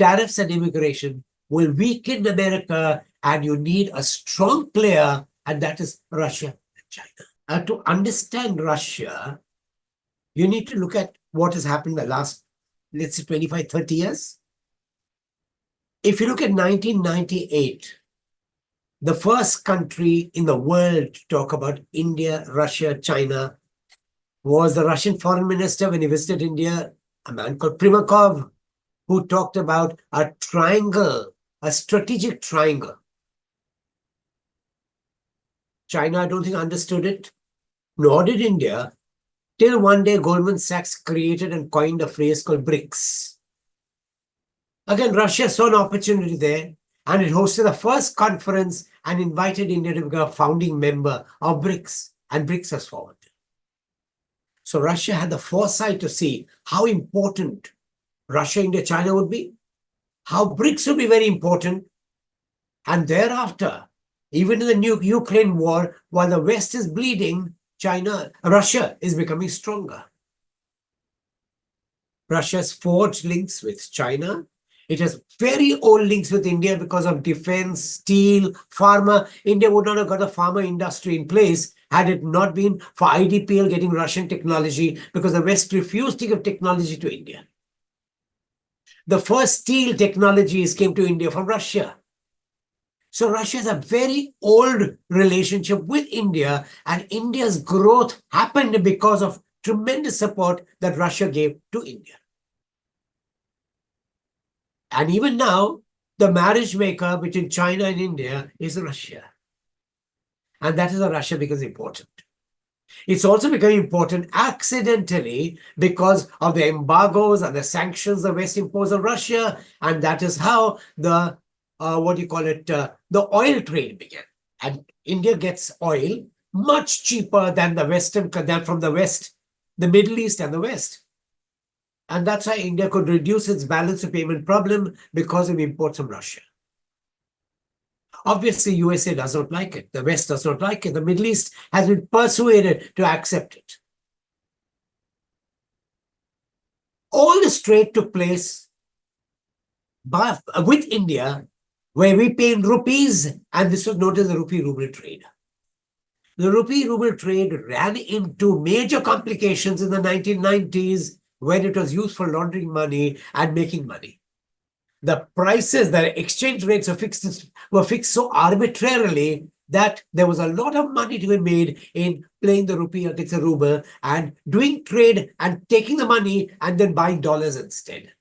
tariffs and immigration will weaken America, and you need a strong player, and that is Russia and China. To understand Russia, you need to look at what has happened in the last, let's say, 25, 30 years. If you look at 1998, the first country in the world to talk about India, Russia, China was the Russian foreign minister when he visited India, a man called Primakov, who talked about a triangle, a strategic triangle. China, I don't think, understood it, nor did India, till one day Goldman Sachs created and coined a phrase called BRICS. Again, Russia saw an opportunity there, and it hosted the first conference and invited India to become a founding member of BRICS, and BRICS has formed. So Russia had the foresight to see how important Russia, India, China would be, how BRICS would be very important, and thereafter, even in the new Ukraine war, while the West is bleeding, Russia is becoming stronger. Russia has forged links with China. It has very old links with India because of defense, steel, pharma. India would not have got a pharma industry in place had it not been for IDPL getting Russian technology, because the West refused to give technology to India. The first steel technologies came to India from Russia. So Russia has a very old relationship with India, and India's growth happened because of tremendous support that Russia gave to India. And even now, the marriage maker between China and India is Russia. And that is why Russia becomes important. It's also becoming important accidentally because of the embargoes and the sanctions the West imposed on Russia. And that is how the the oil trade began. And India gets oil much cheaper than from the West, the Middle East and the West. And that's why India could reduce its balance of payment problem because of imports from Russia. Obviously, USA does not like it. The West does not like it. The Middle East has been persuaded to accept it. All this trade took place with India, where we pay in rupees, and this was known as the Rupee-ruble trade. The Rupee-ruble trade ran into major complications in the 1990s when it was used for laundering money and making money. The prices, the exchange rates were fixed so arbitrarily that there was a lot of money to be made in playing the rupee against the ruble and doing trade and taking the money and then buying dollars instead.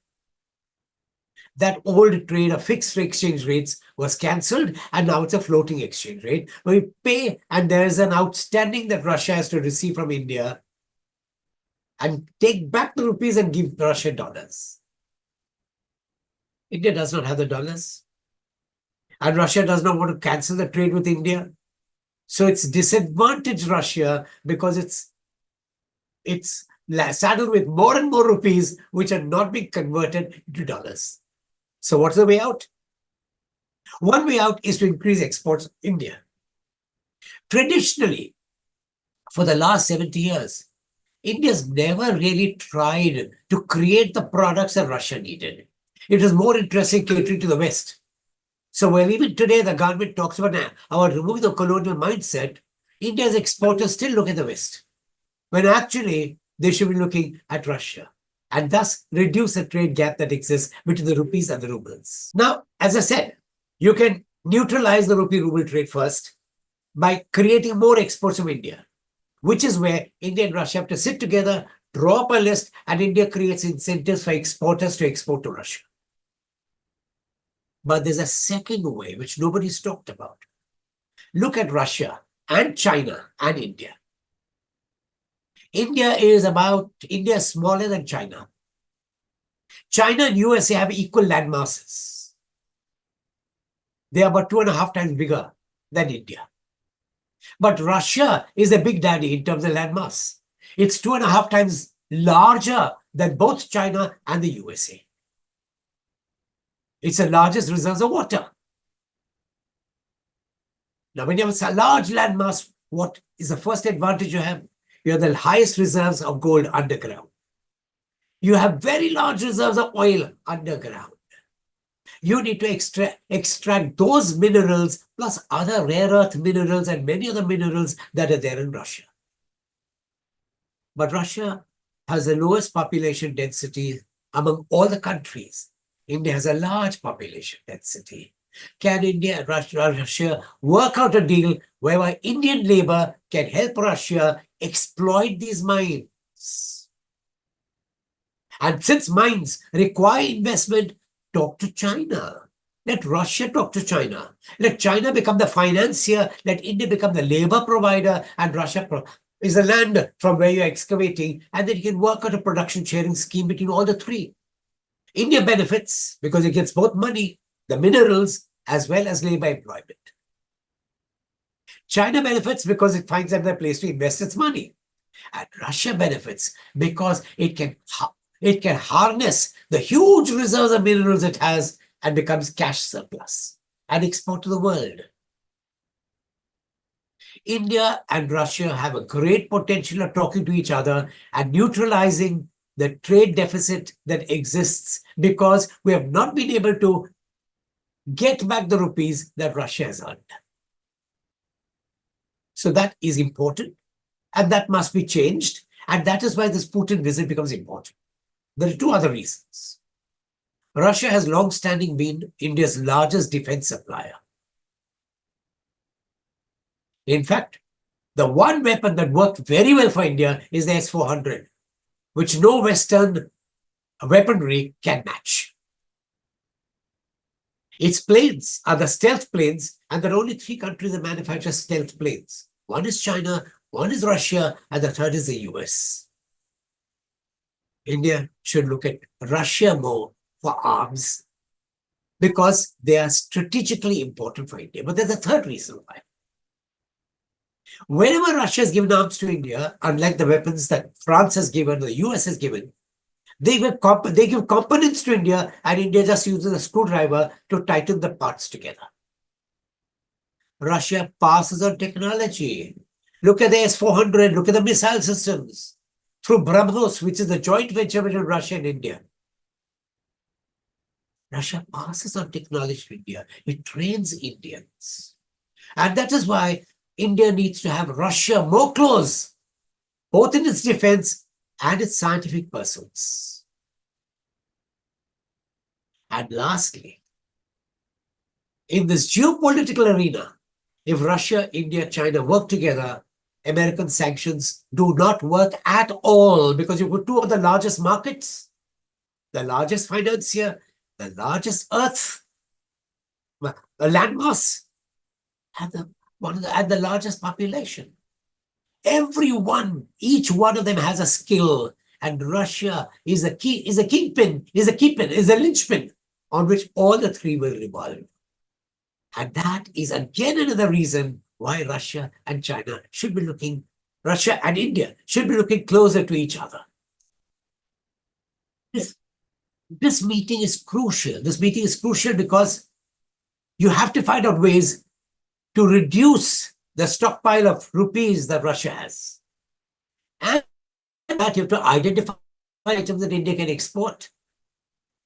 That old trade of fixed exchange rates was cancelled, and now it's a floating exchange rate where we pay, and there's an outstanding that Russia has to receive from India and take back the rupees and give Russia dollars. India does not have the dollars, and Russia does not want to cancel the trade with India. So it's disadvantaged Russia because it's saddled with more and more rupees which are not being converted into dollars. So what's the way out? One way out is to increase exports of India. Traditionally, for the last 70 years, India's never really tried to create the products that Russia needed. It was more interested in catering to the West. So while even today the government talks about removing the colonial mindset, India's exporters still look at the West, when actually they should be looking at Russia, and thus reduce the trade gap that exists between the rupees and the rubles. Now, as I said, you can neutralize the rupee-ruble trade first by creating more exports from India, which is where India and Russia have to sit together, draw up a list, and India creates incentives for exporters to export to Russia. But there's a second way which nobody's talked about. Look at Russia and China and India. India is smaller than China. China and USA have equal land masses. They are about 2.5 times bigger than India. But Russia is the big daddy in terms of land mass. It's 2.5 times larger than both China and the USA. It's the largest reserves of water. Now, when you have a large land mass, what is the first advantage you have? You have the highest reserves of gold underground. You have very large reserves of oil underground. You need to extract those minerals plus other rare earth minerals and many other minerals that are there in Russia. But Russia has the lowest population density among all the countries. India has a large population density. Can India and Russia work out a deal whereby Indian labor can help Russia exploit these mines? And since mines require investment, talk to China. Let Russia talk to China. Let China become the financier. Let India become the labor provider, and Russia is the land from where you're excavating. And then you can work out a production sharing scheme between all the three. India benefits because it gets both money, the minerals, as well as labor employment. China benefits because it finds another place to invest its money. And Russia benefits because it can harness the huge reserves of minerals it has and becomes cash surplus and export to the world. India and Russia have a great potential of talking to each other and neutralizing the trade deficit that exists because we have not been able to get back the rupees that Russia has earned. So that is important, and that must be changed. And that is why this Putin visit becomes important. There are two other reasons. Russia has long-standing been India's largest defense supplier. In fact, the one weapon that worked very well for India is the S-400, which no Western weaponry can match. Its planes are the stealth planes, and there are only three countries that manufacture stealth planes. One is China, one is Russia, and the third is the US. India should look at Russia more for arms because they are strategically important for India. But there's a third reason why. Whenever Russia has given arms to India, unlike the weapons that France has given, or the US has given, they give components to India, and India just uses a screwdriver to tighten the parts together. Russia passes on technology. Look at the S-400, look at the missile systems through BrahMos, which is a joint venture between Russia and India. Russia passes on technology to India. It trains Indians. And that is why India needs to have Russia more close, both in its defense and its scientific pursuits. And lastly, in this geopolitical arena, if Russia, India, China work together, American sanctions do not work at all because you've got two of the largest markets, the largest financier, the largest earth, a landmass, and the largest population. Each one of them has a skill, and Russia is a linchpin on which all the three will revolve. And that is again another reason why Russia and India should be looking closer to each other. This meeting is crucial. This meeting is crucial because you have to find out ways to reduce the stockpile of rupees that Russia has. And that you have to identify items that India can export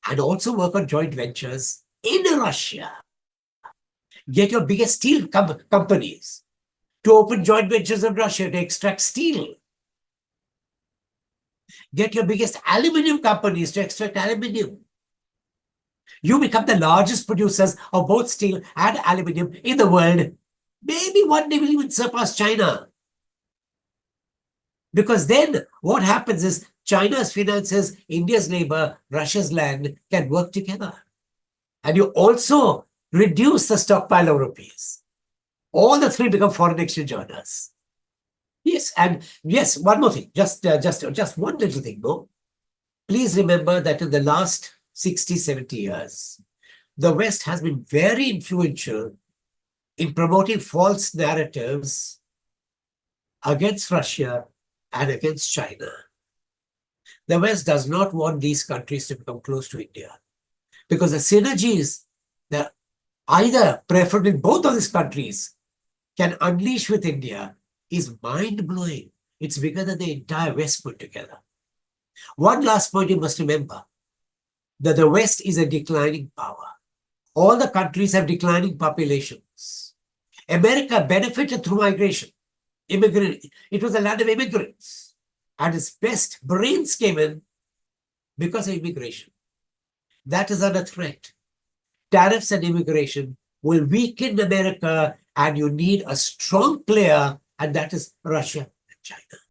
and also work on joint ventures in Russia. Get your biggest steel companies to open joint ventures in Russia to extract steel. Get your biggest aluminum companies to extract aluminum. You become the largest producers of both steel and aluminum in the world. Maybe one day we'll even surpass China. Because then what happens is China's finances, India's labor, Russia's land can work together. And you also reduce the stockpile of rupees. All the three become foreign exchange earners. Yes, and yes, one more thing, just one little thing more. Please remember that in the last 60, 70 years, the West has been very influential in promoting false narratives against Russia and against China. The West does not want these countries to become close to India because the synergies that either, preferably both of these countries, can unleash with India is mind-blowing. It's bigger than the entire West put together. One last point you must remember, that the West is a declining power. All the countries have declining populations. America benefited through migration. It was a land of immigrants. And its best brains came in because of immigration. That is under threat. Tariffs and immigration will weaken America, and you need a strong player, and that is Russia and China.